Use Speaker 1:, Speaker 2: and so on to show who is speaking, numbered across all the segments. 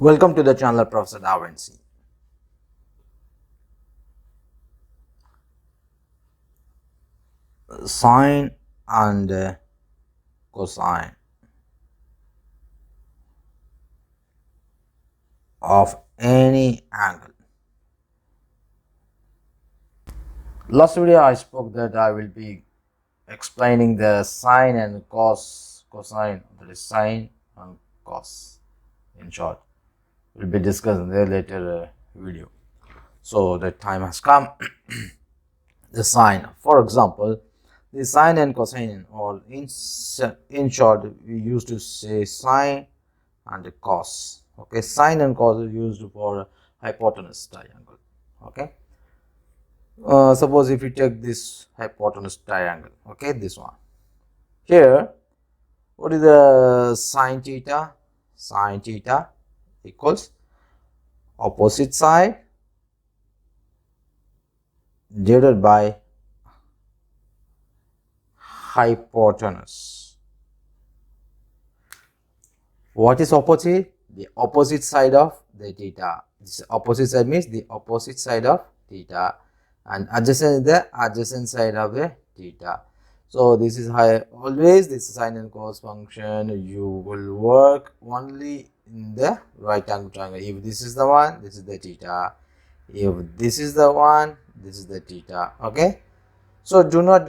Speaker 1: Welcome to the channel Professor Davinci. Sine and cosine of any angle. Last video I spoke that I will be explaining the sine and cosine, that is sine and cos in short. We'll be discussing the later video. So the time has come. The sine, for example, the sine and cosine, or in short we used to say sine and cos. Okay, sine and cos is used for hypotenuse triangle. Okay, suppose if you take this hypotenuse triangle, okay, this one here, what is the sine theta? Sine theta equals opposite side divided by hypotenuse. What is opposite? The opposite side of the theta. This opposite side means the opposite side of theta, and adjacent is the adjacent side of the theta. So this is how always this sine and cos function you will work only in the right angle triangle. If this is the one, this is the theta. If this is the one, this is the theta. Okay. So do not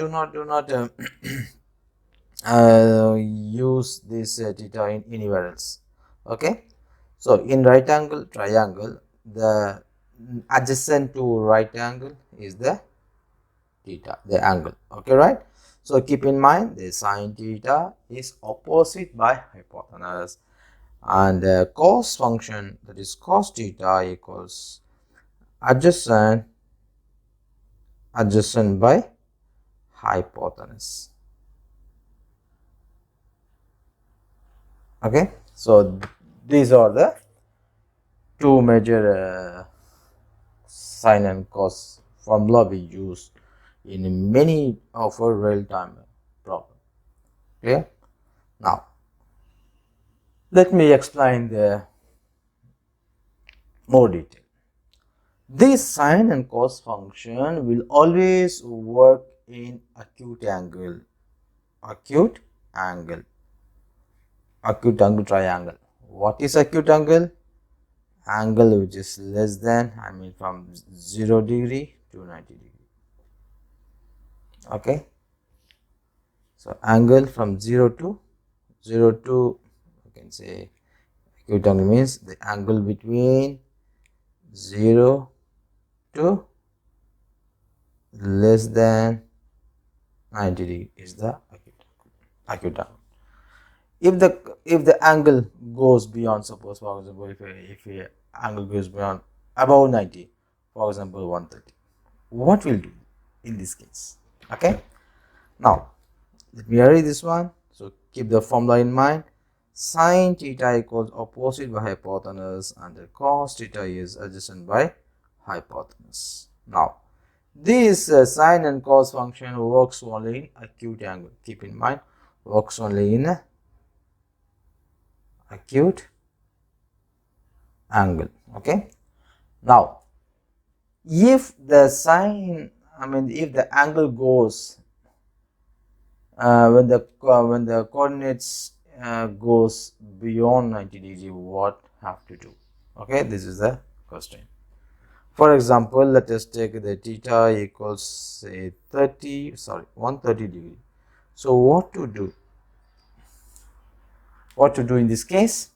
Speaker 1: use this theta in anywhere else. Okay, so in right angle triangle, the adjacent to right angle is the theta, the angle. Okay, right? So keep in mind the sine theta is opposite by hypotenuse, and the cos function, that is cos theta, equals adjacent by hypotenuse. Okay, so these are the two major sine and cos formula we use in many of our real-time problem. Okay, now let me explain the more detail. This sine and cos function will always work in acute angle triangle. What is acute angle? Angle which is less than, from 0 degree to 90 degree. Okay, so angle from 0 to you can say acute angle means the angle between 0 to less than 90 degree is the acute angle. If the angle goes beyond, suppose for example, if a angle goes beyond above 90, for example 130, what will do in this case? Okay, now let me arrange this one. So keep the formula in mind. Sine theta equals opposite by hypotenuse, and the cos theta is adjacent by hypotenuse. Now this sine and cos function works only in acute angle. Keep in mind, works only in acute angle. Okay, now if the sine, if the angle goes when the coordinates goes beyond 90 degree, what have to do? Okay, this is the question. For example, let us take the theta equals say 130 degree. So what to do? What to do in this case?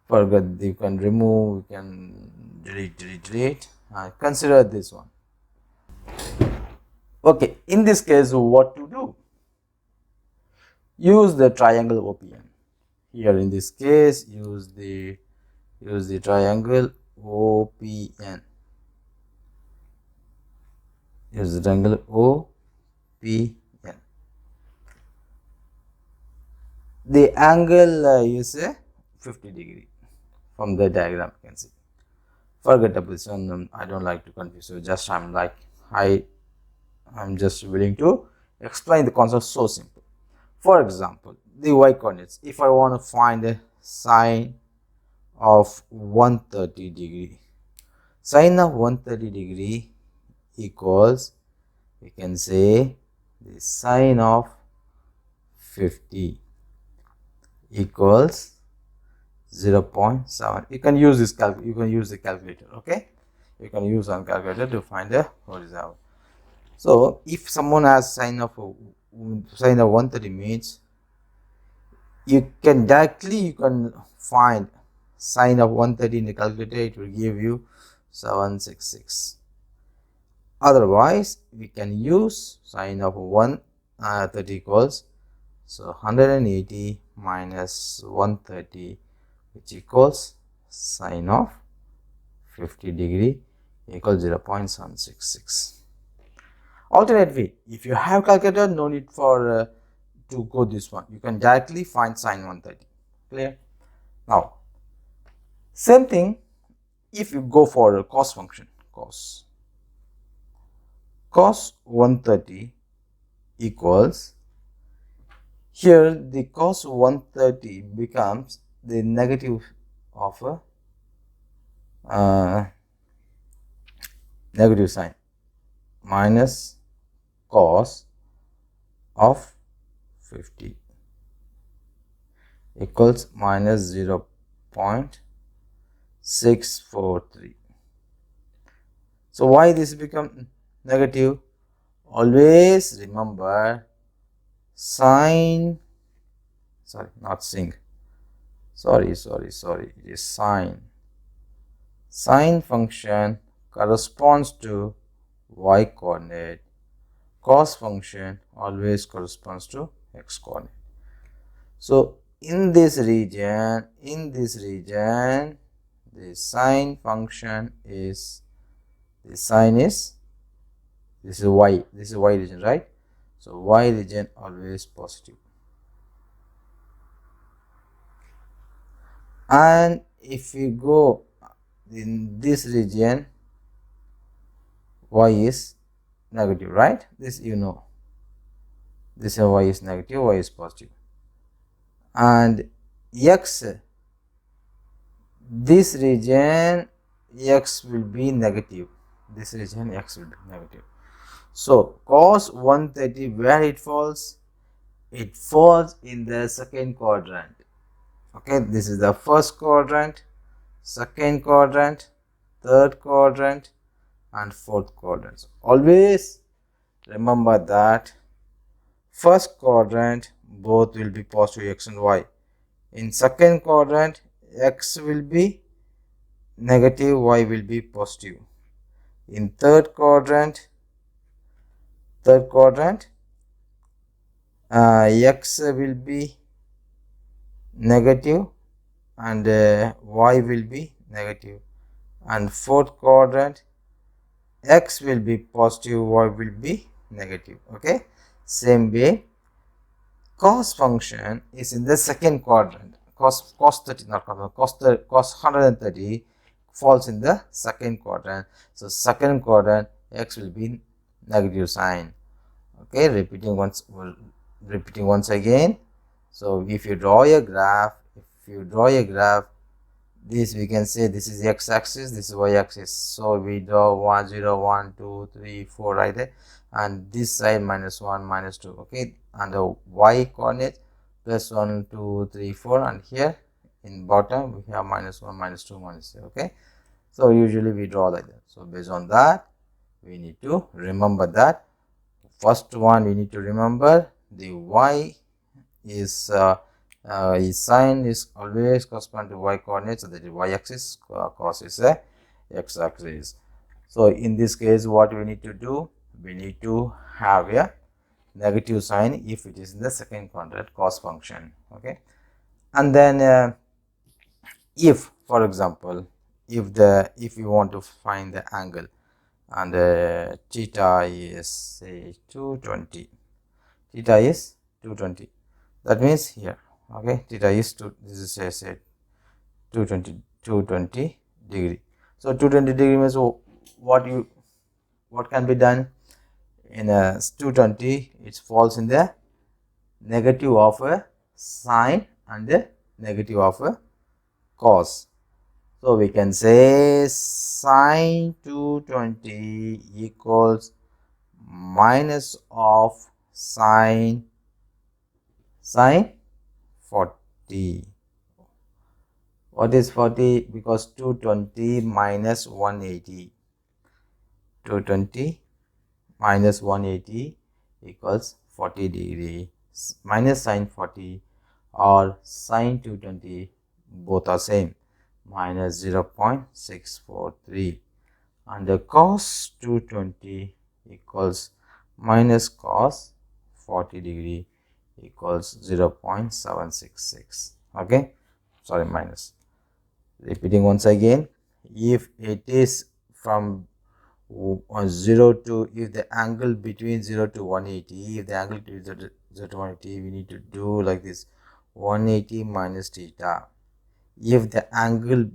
Speaker 1: Forget, you can remove, you can delete. Consider this one. Okay, in this case, what to do? Use the triangle OPN. Here in this case, use the triangle OPN. Use the triangle OPN. The angle is 50 degree from the diagram, you can see. Forget the position, I don't like to confuse you, just I'm just willing to explain the concept so simple. For example, the y coordinates, if I want to find the sine of 130 degree. Sine of 130 degree equals, we can say, the sine of 50 equals 0.7. You can use this you can use the calculator. Okay, you can use on calculator to find the horizontal. So if someone has sine of 130 means, you can directly find sine of 130 in the calculator. It will give you 766. Otherwise, we can use sine of 130 equals, so 180 minus 130, which equals sine of 50 degree equals 0.766. Alternate way, if you have calculator, no need for to go this one. You can directly find sine 130. Clear? Now, same thing if you go for a cos function. Cos 130 equals, here the cos 130 becomes the negative of a negative sign, minus cos of 50 equals minus 0.643. So why this become negative? Always remember sine, sorry, not sing, sorry, it is sine. Sine function corresponds to y coordinate. Cos function always corresponds to x coordinate. So in this region, the sine function is, the sine is, this is y region, right? So y region always positive. And if we go in this region, y is negative, right? This you know. This y is negative, y is positive. And x, this region x will be negative. This region x will be negative. So cos 130, where it falls? It falls in the second quadrant. Okay, this is the first quadrant, second quadrant, third quadrant, and fourth quadrant. So always remember that first quadrant both will be positive, x and y. In second quadrant, x will be negative, y will be positive. In third quadrant, x will be negative and y will be negative. And fourth quadrant, x will be positive, y will be negative. Okay, same way cos function is in the second quadrant. Cos 30, not cos 130 falls in the second quadrant. So second quadrant, x will be negative sign. Okay, repeating once again. So if you draw a graph, this we can say this is x axis, this is y axis. So we draw 1 0 1 2 3 4 right there, and this side minus 1 minus 2. Okay, and the y coordinate plus 1 2 3 4, and here in bottom we have minus 1 minus 2 minus 3. Okay, so usually we draw like that. So based on that, we need to remember that first one, we need to remember the y is sine is always correspond to y coordinates, so that is y axis, cos is a x axis. So in this case, what we need to do, we need to have a negative sign if it is in the second quadrant, cos function. Okay, and then if, for example, if you want to find the angle and theta is say 220, that means here, okay, theta is this is say 220 degree. So 220 degree means what can be done in a 220, it falls in the negative of a sine and the negative of a cos. So we can say sine 220 equals minus of sine 40. What is 40? Because 220 minus 180. 220 minus 180 equals 40 degree. Minus sine 40 or sine 220, both are same, minus 0.643, and the cos 220 equals minus cos 40 degree equals 0.766. Okay, sorry, minus. Repeating once again, if it is from 0 to, if the angle between 0 to 180, if the angle between 0 to 180, we need to do like this: 180 minus theta. If the angle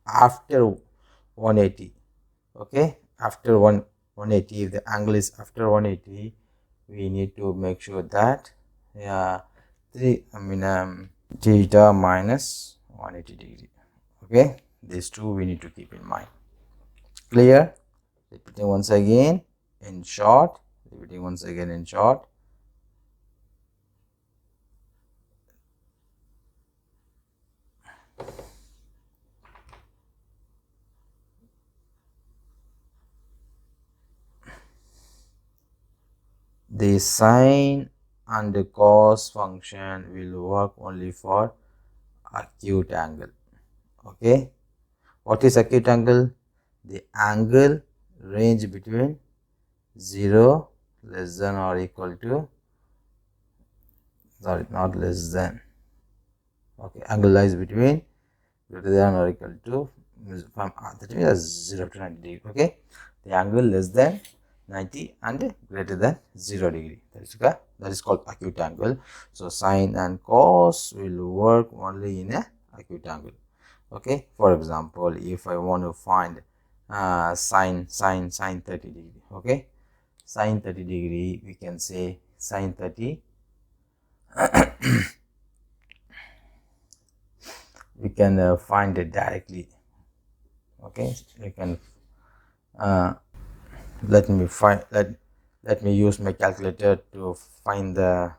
Speaker 1: after 180, okay, after 180, if the angle is after 180, we need to make sure that theta minus 180 degree. Okay, these two we need to keep in mind. Clear? Repeating once again in short. The sine and the cos function will work only for acute angle. Okay, what is acute angle? The angle range between 0 less than or equal to, sorry, not less than, okay, angle lies between greater than or equal to, that means 0 to 90 degree. Okay, the angle less than 90 and greater than 0 degree, that is called acute angle. So sine and cos will work only in a acute angle. Okay, for example, if I want to find sine 30 degree, okay, sine 30 degree, we can say sine 30 we can find it directly. Okay, we can let me use my calculator to find the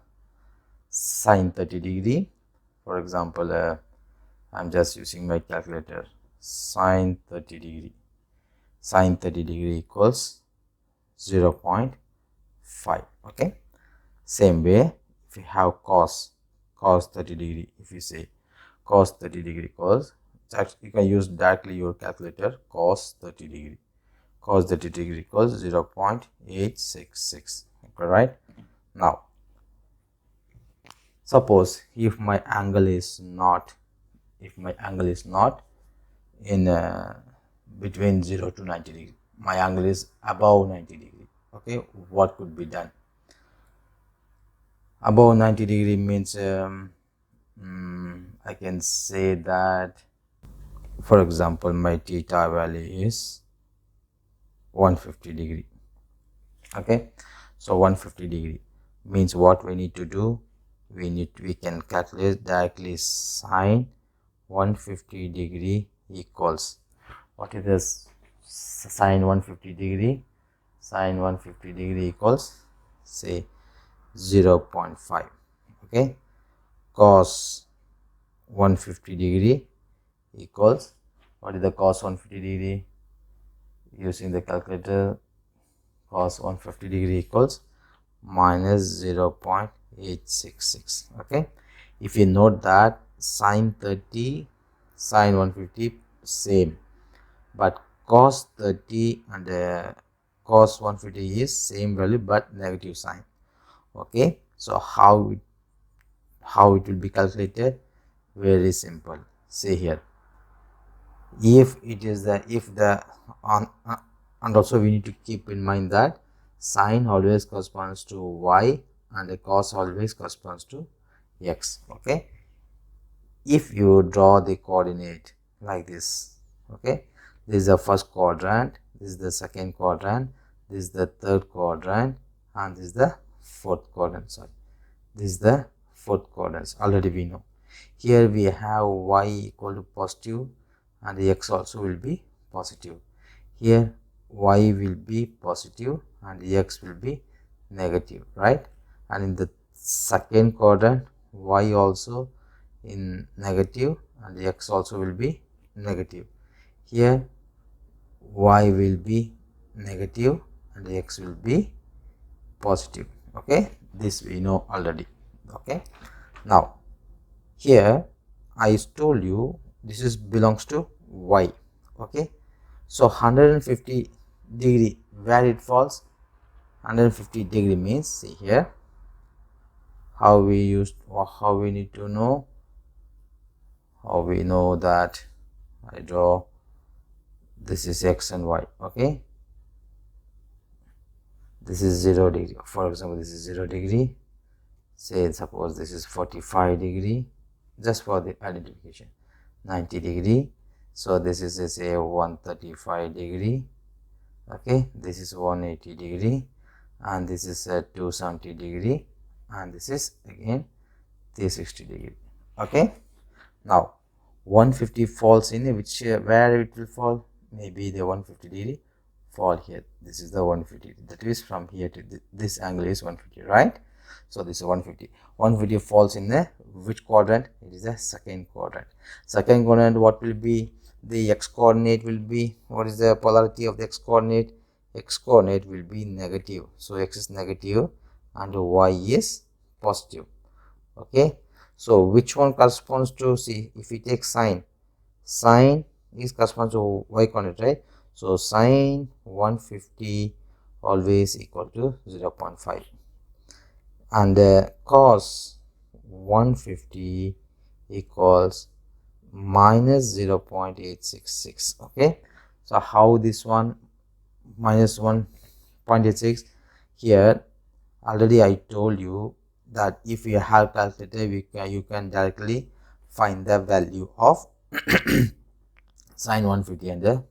Speaker 1: sine 30 degree. For example, I'm just using my calculator. Sine 30 degree equals 0.5. okay, same way, if you have cos 30 degree, if you say cos 30 degree equals, you can use directly your calculator. Cos 30 degree equals 0.866. okay, right? Now suppose if my angle is not in between 0 to 90 degree, my angle is above 90 degree. Okay, what could be done? Above 90 degree means I can say that, for example, my theta value is 150 degree. Okay, so 150 degree means what we need to do, we can calculate directly sine 150 degree equals, what is this sine 150 degree? Sine 150 degree equals, say, 0.5. okay, cos 150 degree equals, what is the cos 150 degree? Using the calculator, cos 150 degree equals minus 0.866. okay, if you note that sine 30, sine 150 same, but cos 30 and cos 150 is same value but negative sign. Okay, so how it will be calculated? Very simple. See here, if it is the and also we need to keep in mind that sine always corresponds to y and the cos always corresponds to x. okay, if you draw the coordinate like this, okay, this is the first quadrant, this is the second quadrant, this is the third quadrant, and this is the fourth quadrant. Sorry, this is the fourth quadrant. Already we know. Here we have y equal to positive, and the x also will be positive. Here y will be positive and the x will be negative, right? And in the second quadrant y also in negative and the x also will be negative. Here y will be negative and the x will be positive. Okay, this we know already. Okay, now here I told you this is belongs to y. Okay, so 150 degree where it falls, 150 degree means, see here how we used or how we need to know, how we know that I draw this is x and y. Okay, this is 0 degree, for example this is 0 degree, say suppose this is 45 degree, just for the identification, 90 degree, so this is say 135 degree. Okay, this is 180 degree and this is 270 degree and this is again 360 degree. Okay, now 150 falls in which where it will fall, maybe the 150 degree fall here, this is the 150, that is from here to this angle is 150, right? So this is 150 falls in the which quadrant? It is the second quadrant. Second quadrant, what will be the x coordinate will be, what is the polarity of the x coordinate? X coordinate will be negative, so x is negative and y is positive. Okay, so which one corresponds to, see if we take sine, sine is corresponds to y coordinate, right? So sine 150 always equal to 0.5 and cos 150 equals minus 0.866. Okay, so how this one minus 1.86, here already I told you that if you have calculator you can directly find the value of sine 150 and the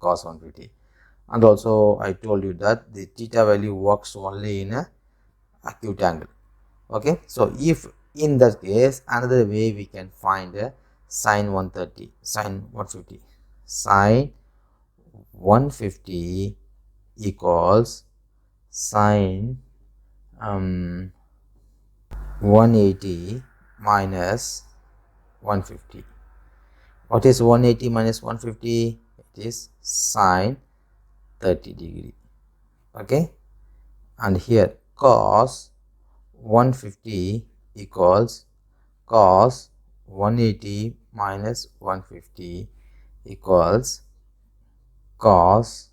Speaker 1: cos 150. And also I told you that the theta value works only in a acute angle. Okay, so if in that case another way we can find a sine 130, sine 150, sine 150 equals sine 180 minus 150. What is 180 minus 150? It is sine 30 degree. Okay, and here cos 150 equals cos 180 minus 150 equals cos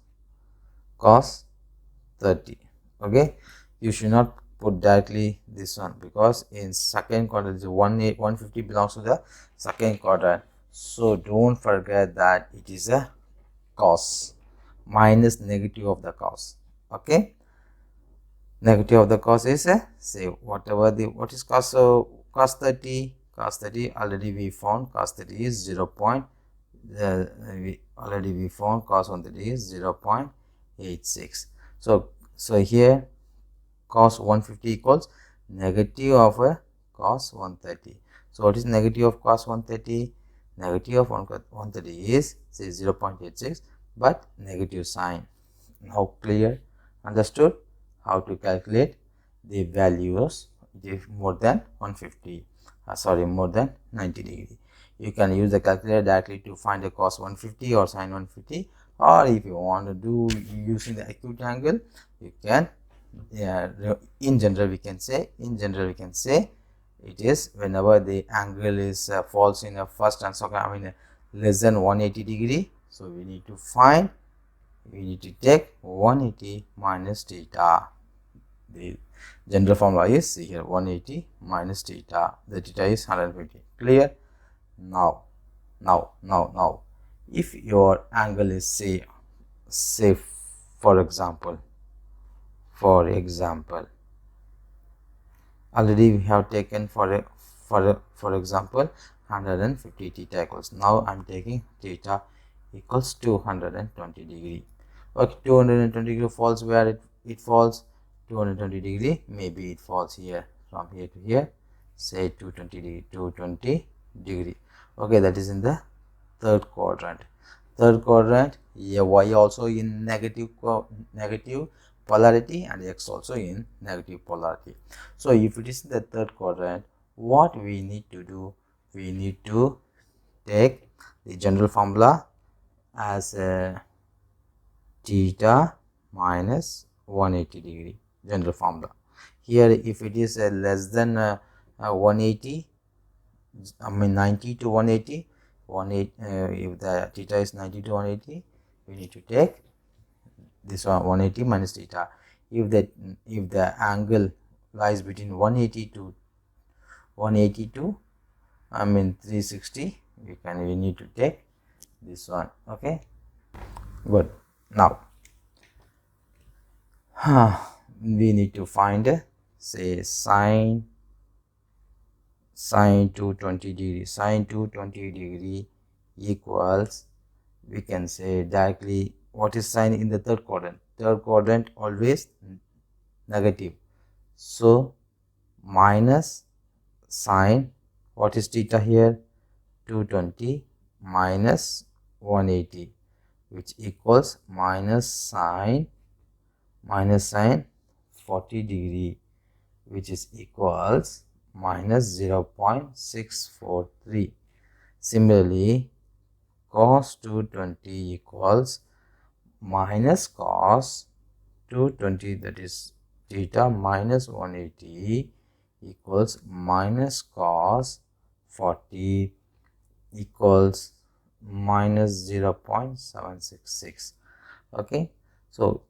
Speaker 1: 30. Okay, you should not put directly this one because in second quadrant the 150 belongs to the second quadrant, so don't forget that it is a cos minus negative of the cos. Okay, negative of the cos is say whatever the what is cos, so cos 30 already we found cos 30 is 0. We found cos 130 is 0.86. So here cos 150 equals negative of a cos 130. So what is negative of cos 130? Negative of 130 is say 0.86 but negative sign. Now clear, understood how to calculate the values if more than 150, more than 90 degree. You can use the calculator directly to find a cos 150 or sin 150, or if you want to do using the acute angle, you can, in general we can say it is whenever the angle is falls in a first and second, less than 180 degree, so we need to take 180 minus theta. The general formula is here 180 minus theta, the theta is 150. Clear? Now if your angle is say for example already we have taken for example 150 theta equals, now I'm taking theta equals 220 degree. Okay, 220 degree falls where it falls, 220 degree maybe it falls here, from here to here, say 220 degree. Okay, that is in the third quadrant. Third quadrant, y also in negative polarity and x also in negative polarity. So if it is the third quadrant, what we need to do, we need to take the general formula as theta minus 180 degree, general formula. Here if it is less than 180, I mean 90 to 180, if the theta is 90 to 180, we need to take this one 180 minus theta. If the angle lies between 180 to 182, I mean 360, we need to take this one. Okay, good. Now we need to find say sine 220 degree. Sine 220 degree equals, we can say directly, what is sine in the third quadrant? Third quadrant always negative. So minus sine, what is theta here? 220 minus 180, which equals minus sine 40 degree, which is equals minus 0.643. Similarly, cos 220 equals minus cos 220, that is theta minus 180, equals minus cos 40 equals minus 0.766. Okay, so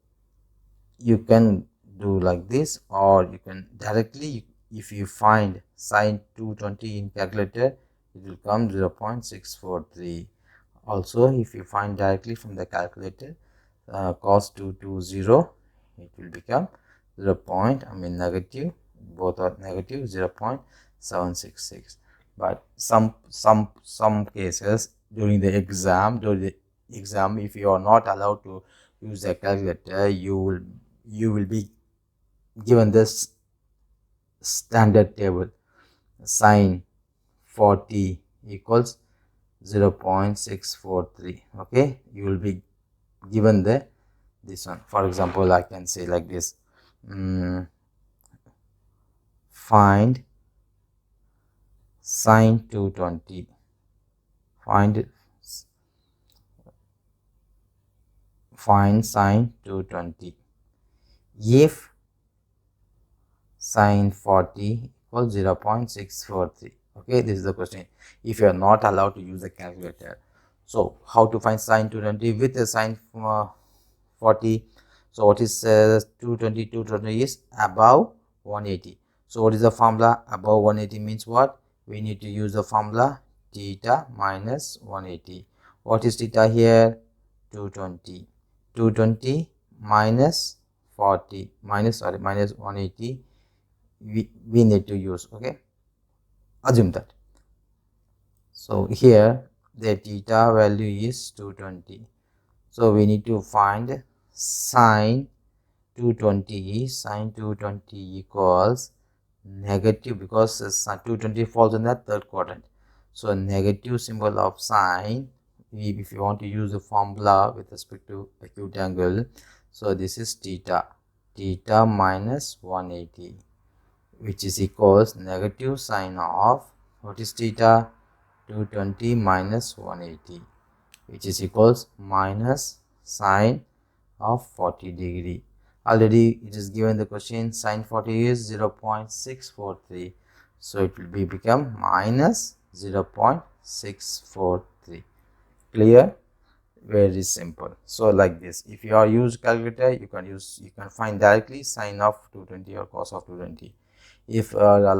Speaker 1: you can do like this, or you can directly, if you find sine 220 in calculator, it will come 0.643. Also, if you find directly from the calculator cos 220, it will become negative, both are negative, 0.766. But some cases during the exam, if you are not allowed to use a calculator, you will be given this standard table. Sine 40 equals 0.643. okay, you will be given this one. For example, I can say like this, find sine 220, find sine 220 if sine 40 equals 0.643. okay, this is the question, if you are not allowed to use the calculator. So how to find sine 220 with the sine 40? So what is 220? 220 is above 180. So what is the formula? Above 180 means what? We need to use the formula theta minus 180. What is theta here? 220. 220 minus 40 minus 180, we need to use. Okay, assume that. So here the theta value is 220. So we need to find sine 220. Sine 220 equals negative, because 220 falls in the third quadrant. So negative symbol of sine, if you want to use the formula with respect to acute angle, so this is theta minus 180, which is equals negative sine of, what is theta? 220 minus 180, which is equals minus sine of 40 degree. Already it is given the question, sine 40 is 0.643, so it will become minus 0.643. clear? Very simple. So like this, if you are use calculator, you can find directly sine of 220 or cos of 220. If you are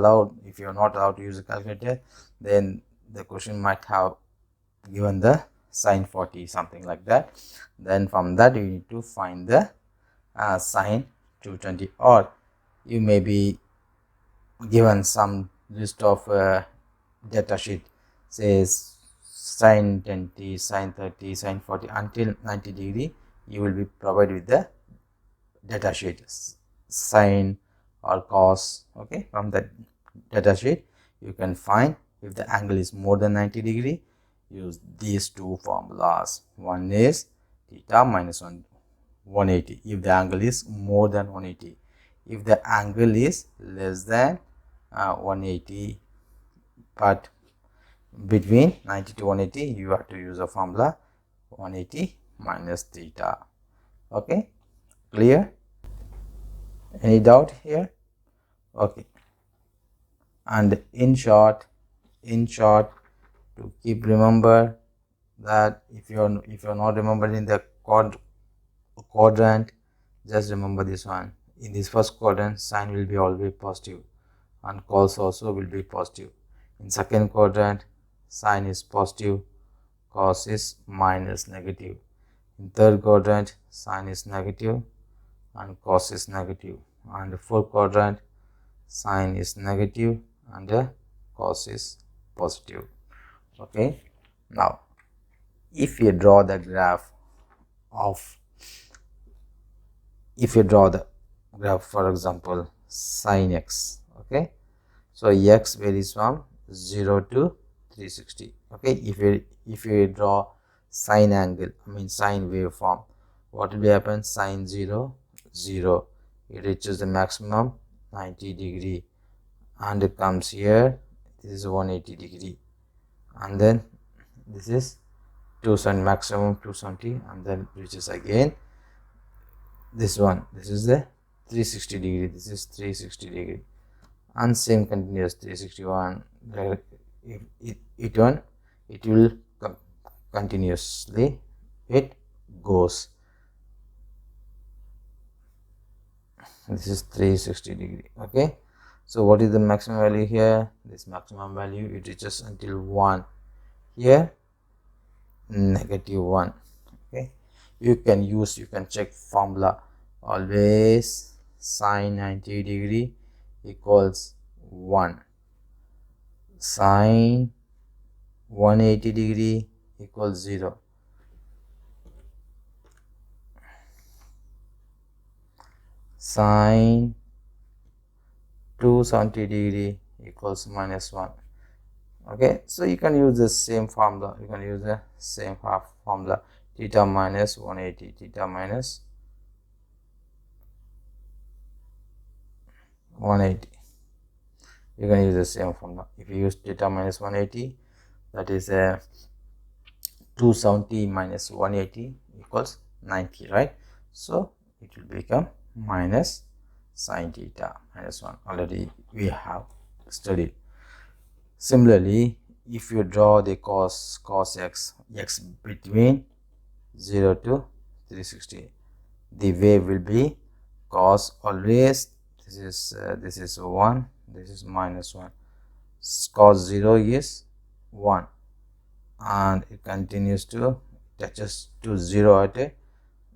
Speaker 1: not allowed to use a calculator, then the question might have given the sine 40, something like that. Then from that you need to find the sine 220, or you may be given some list of data sheet, says sine 20, sine 30, sine 40 until 90 degree. You will be provided with the data sheet, sine or cos. Okay, from that data sheet you can find if the angle is more than 90 degree, use these two formulas. One is theta minus 180 if the angle is more than 180. If the angle is less than 180, but between 90 to 180, you have to use a formula 180 minus theta. Okay, clear? Any doubt here? Okay. And in short, to keep remember that if you're not remembering the quadrant, just remember this one. In this first quadrant, sine will be always positive and cos also will be positive. In second quadrant, sine is positive, cos is minus negative. In third quadrant, sine is negative and cos is negative. And the fourth quadrant, sine is negative and cos is positive. Okay. Now, if you draw the graph, for example, sine x, okay, so x varies from 0 to 360. Okay, if you draw sine angle, sine waveform, what will happen? Sine 0, 0, it reaches the maximum 90 degree and it comes here, this is 180 degree, and then this is 270, maximum 270, and then reaches again this one, this is the 360 degree, this is 360 degree, and same continuous 361. It will continuously it goes. This is 360 degree. Okay, so what is the maximum value here? This maximum value, it reaches until 1, here -1. Okay, you can check formula, always sine 90 degree equals 1, sine 180 degree equals 0, sine 270 degree equals -1. Okay, so you can use the same formula, theta minus 180, theta minus 180. You can use the same formula. If you use theta minus 180, that is 270 minus 180 equals 90, right? So it will become minus sine theta minus 1. Already we have studied. Similarly, if you draw the cos x between 0 to 360, the wave will be cos always, this is 1, this is -1, cos 0 is 1, and it continues to touches to 0 at a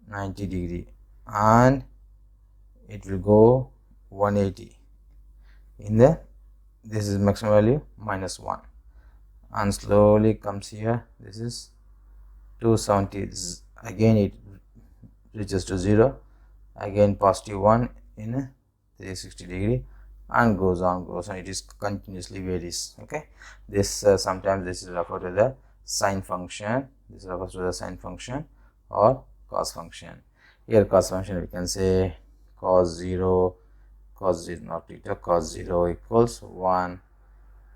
Speaker 1: 90 degree, and it will go 180 in the, this is maximum value -1, and slowly comes here, this is 270, again it reaches to 0, again positive 1 in 360 degree, and goes on, it is continuously varies. Okay, this sometimes this is referred to the sine function, this refers to the sine function or cos function. Here cos function, we can say cos 0 not theta, cos 0 equals 1,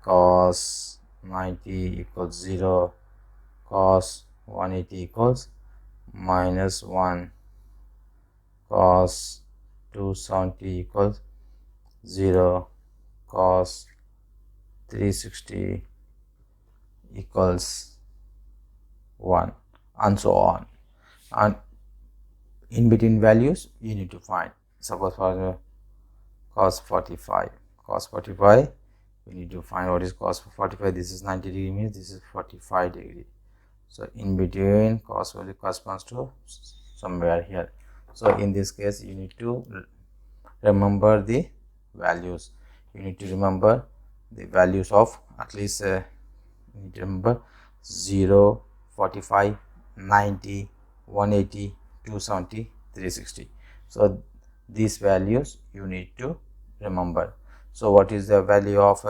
Speaker 1: cos 90 equals 0, cos 180 equals -1, cos 270 equals 0, cos 360 equals 1, and so on. And in between values you need to find. Suppose for cos 45, we need to find what is cos 45. This is 90 degree, means this is 45 degree. So in between, cos value corresponds to somewhere here. So in this case, you need to remember the values. You need to remember the values of at least you need to remember 0, 45, 90, 180, 270, 360. So these values you need to remember. So what is the value of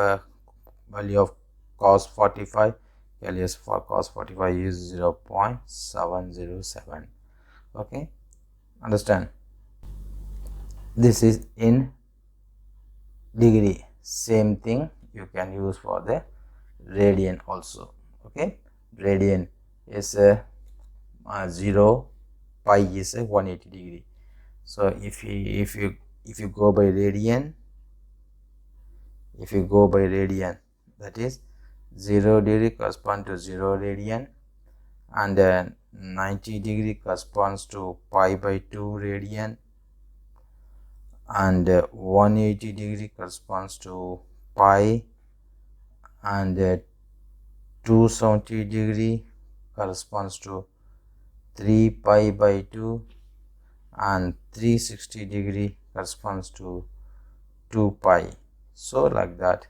Speaker 1: cos 45? LS for cos 45 is 0.707. okay, understand? This is in degree. Same thing you can use for the radian also. Okay, radian is 0, pi is a 180 degree. So if you go by radian, that is 0 degree correspond to 0 radian, and 90 degree corresponds to pi by 2 radian, and 180 degree corresponds to pi, and 270 degree corresponds to 3 pi by 2, and 360 degree corresponds to 2 pi. So like that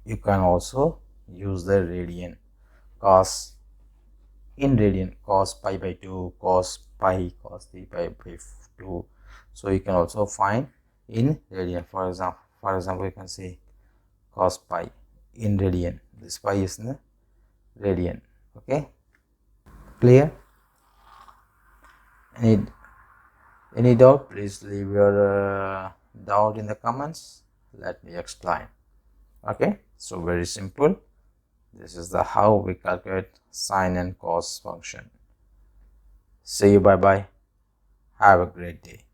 Speaker 1: you can also use the radian. Cos in radian, cos pi by 2, cos pi, cos 3 pi by 2. So you can also find in radian. For example, you can say cos pi in radian. This pi is in the radian. Okay, clear? Any doubt? Please leave your doubt in the comments. Let me explain. Okay, so very simple. This is the how we calculate sine and cos function. See you. Bye bye. Have a great day.